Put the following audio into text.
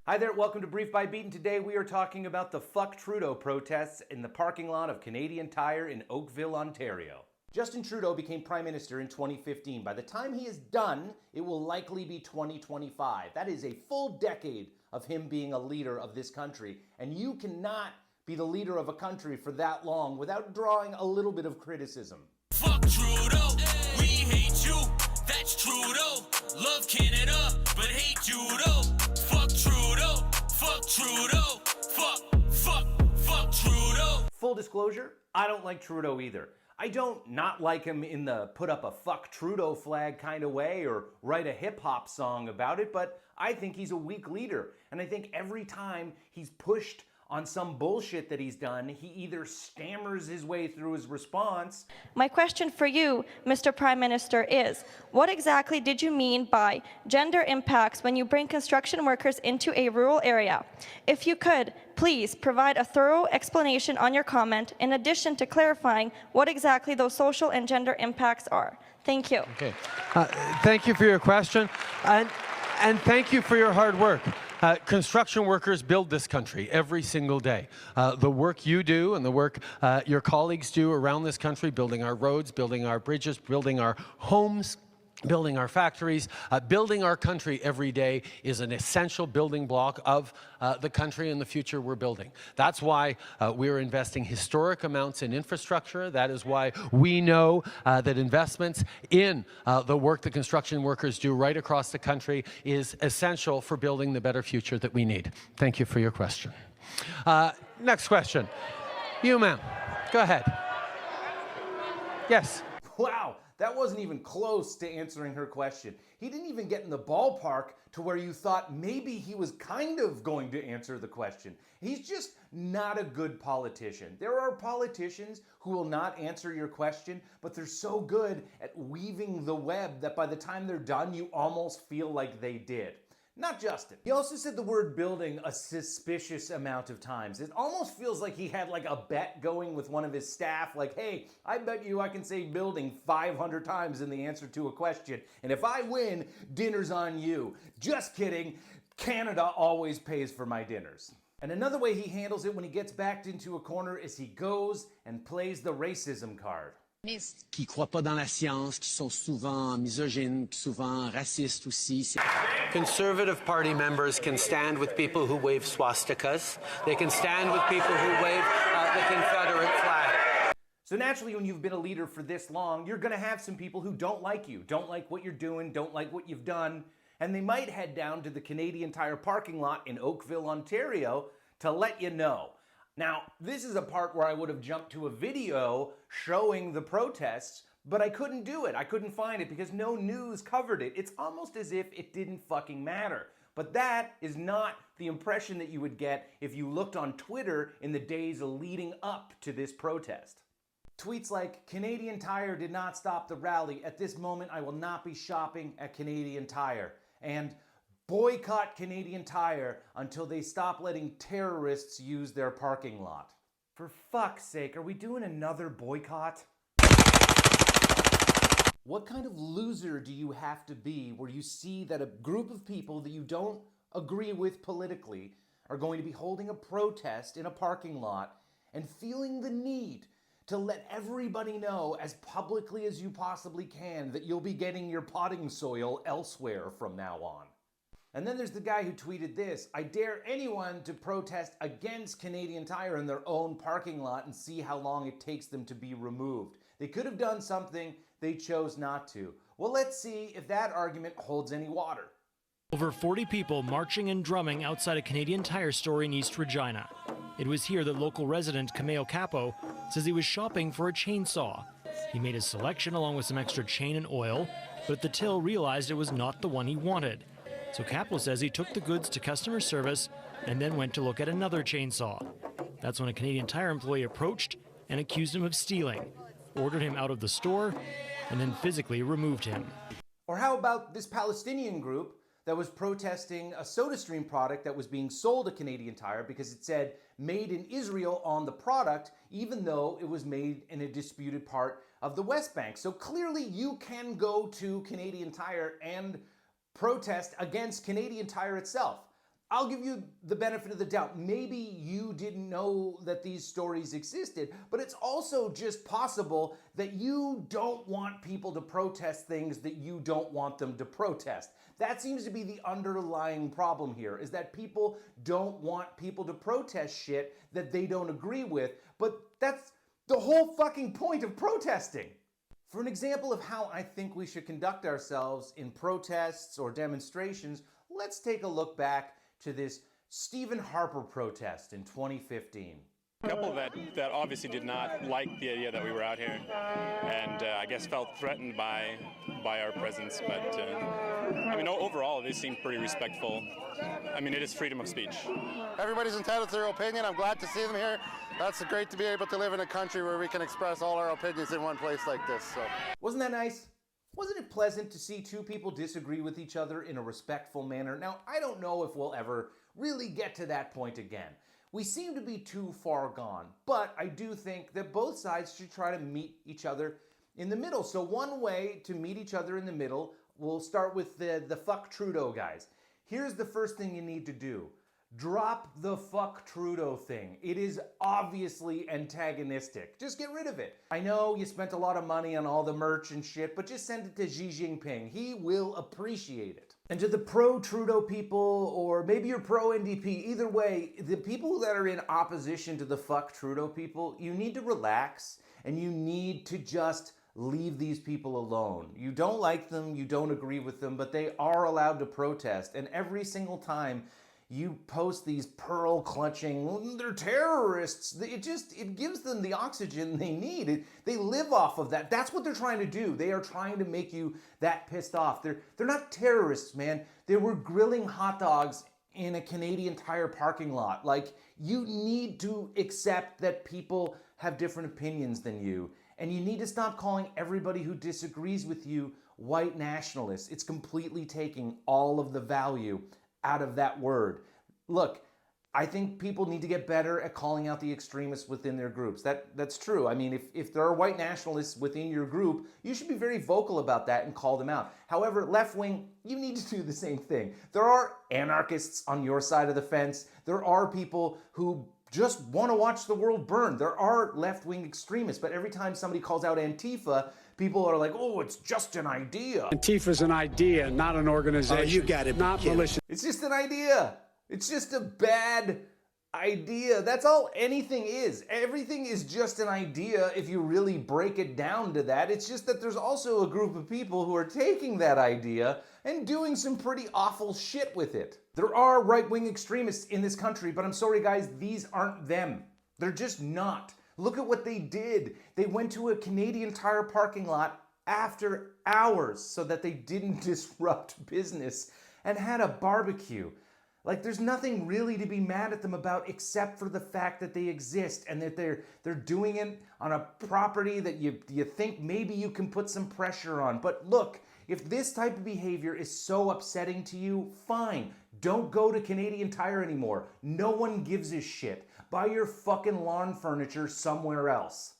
Hi there, welcome to Brief by Beaton. Today we are talking about the Fuck Trudeau protests in the parking lot of Canadian Tire in Oakville, Ontario. Justin Trudeau became Prime Minister in 2015. By the time he is done, it will likely be 2025. That is a full decade of him being a leader of this country, and you cannot be the leader of a country for that long without drawing a little bit of criticism. Fuck Trudeau, we hate you, that's Trudeau. Love Canada, but hate judo. Fuck Trudeau, fuck Trudeau, fuck Trudeau. Full disclosure, I don't like Trudeau either. I don't not like him in the put up a fuck Trudeau flag kind of way or write a hip hop song about it, but I think he's a weak leader. And I think every time he's pushed on some bullshit that he's done, he either stammers his way through his response. My question for you, Mr. Prime Minister, is what exactly did you mean by gender impacts when you bring construction workers into a rural area? If you could, please provide a thorough explanation on your comment in addition to clarifying what exactly those social and gender impacts are. Thank you. Okay. Thank you for your question, and thank you for your hard work. Construction workers build this country every single day. The work you do and the work your colleagues do around this country, building our roads, building our bridges, building our homes, building our factories, building our country every day is an essential building block of the country and the future we're building. That's why we're investing historic amounts in infrastructure. That is why we know that investments in the work the construction workers do right across the country is essential for building the better future that we need. Thank you for your question. Next question. You, ma'am. Go ahead. Yes. Wow, that wasn't even close to answering her question. He didn't even get in the ballpark to where you thought maybe he was kind of going to answer the question. He's just not a good politician. There are politicians who will not answer your question, but they're so good at weaving the web that by the time they're done, you almost feel like they did. Not Justin. He also said the word building a suspicious amount of times. It almost feels like he had like a bet going with one of his staff, like, hey, I bet you I can say building 500 times in the answer to a question, and if I win, dinner's on you. Just kidding. Canada always pays for my dinners. And another way he handles it when he gets backed into a corner is he goes and plays the racism card. Qui croient pas dans la science, qui sont souvent misogynes, souvent racistes aussi. Conservative Party members can stand with people who wave swastikas. They can stand with people who wave the Confederate flag. So naturally, when you've been a leader for this long, you're going to have some people who don't like you, don't like what you're doing, don't like what you've done, and they might head down to the Canadian Tire parking lot in Oakville, Ontario to let you know. Now, this is a part where I would have jumped to a video showing the protests, but I couldn't do it. I couldn't find it because no news covered it. It's almost as if it didn't fucking matter. But that is not the impression that you would get if you looked on Twitter in the days leading up to this protest. Tweets like, Canadian Tire did not stop the rally. At this moment, I will not be shopping at Canadian Tire. And boycott Canadian Tire until they stop letting terrorists use their parking lot. For fuck's sake, are we doing another boycott? What kind of loser do you have to be where you see that a group of people that you don't agree with politically are going to be holding a protest in a parking lot and feeling the need to let everybody know as publicly as you possibly can that you'll be getting your potting soil elsewhere from now on? And then there's the guy who tweeted this, I dare anyone to protest against Canadian Tire in their own parking lot and see how long it takes them to be removed. They could have done something, they chose not to. Well, let's see if that argument holds any water. Over 40 people marching and drumming outside a Canadian Tire store in East Regina. It was here that local resident Cameo Capo says he was shopping for a chainsaw. He made his selection along with some extra chain and oil, but at the till realized it was not the one he wanted. So Capo says he took the goods to customer service and then went to look at another chainsaw. That's when a Canadian Tire employee approached and accused him of stealing, ordered him out of the store, and then physically removed him. Or how about this Palestinian group that was protesting a SodaStream product that was being sold at Canadian Tire because it said made in Israel on the product, even though it was made in a disputed part of the West Bank. So clearly you can go to Canadian Tire and protest against Canadian Tire itself. I'll give you the benefit of the doubt. Maybe you didn't know that these stories existed, but it's also just possible that you don't want people to protest things that you don't want them to protest. That seems to be the underlying problem here, is that people don't want people to protest shit that they don't agree with, but that's the whole fucking point of protesting. For an example of how I think we should conduct ourselves in protests or demonstrations, let's take a look back to this Stephen Harper protest in 2015. A couple that obviously did not like the idea that we were out here, and I guess felt threatened by our presence. But I mean, overall, they seemed pretty respectful. I mean, it is freedom of speech. Everybody's entitled to their opinion. I'm glad to see them here. That's great to be able to live in a country where we can express all our opinions in one place like this. So, wasn't that nice? Wasn't it pleasant to see two people disagree with each other in a respectful manner? Now, I don't know if we'll ever really get to that point again. We seem to be too far gone, but I do think that both sides should try to meet each other in the middle. So one way to meet each other in the middle, we'll start with the fuck Trudeau guys. Here's the first thing you need to do. Drop the fuck Trudeau thing. It is obviously antagonistic. Just get rid of it. I know you spent a lot of money on all the merch and shit, but just send it to Xi Jinping. He will appreciate it. And to the pro-Trudeau people, or maybe you're pro-NDP, either way, the people that are in opposition to the fuck Trudeau people, you need to relax and you need to just leave these people alone. You don't like them, you don't agree with them, but they are allowed to protest. And every single time you post these pearl clutching, they're terrorists. It gives them the oxygen they need. They live off of that. That's what they're trying to do. They are trying to make you that pissed off. They're not terrorists, man. They were grilling hot dogs in a Canadian Tire parking lot. Like, you need to accept that people have different opinions than you. And you need to stop calling everybody who disagrees with you white nationalists. It's completely taking all of the value out of that word. Look, I think people need to get better at calling out the extremists within their groups. That's true. I mean, if there are white nationalists within your group, you should be very vocal about that and call them out. However, left wing, you need to do the same thing. There are anarchists on your side of the fence. There are people who just want to watch the world burn. There are left-wing extremists, but every time somebody calls out Antifa, people are like, oh, it's just an idea. Antifa's an idea, not an organization. Oh, you got it. Not malicious. It's just an idea. It's just a bad idea. That's all anything is. Everything is just an idea if you really break it down to that. It's just that there's also a group of people who are taking that idea and doing some pretty awful shit with it. There are right-wing extremists in this country, but I'm sorry guys, these aren't them. They're just not. Look at what they did. They went to a Canadian Tire parking lot after hours so that they didn't disrupt business and had a barbecue. Like, there's nothing really to be mad at them about except for the fact that they exist and that they're doing it on a property that you think maybe you can put some pressure on. But look, if this type of behavior is so upsetting to you, fine. Don't go to Canadian Tire anymore. No one gives a shit. Buy your fucking lawn furniture somewhere else.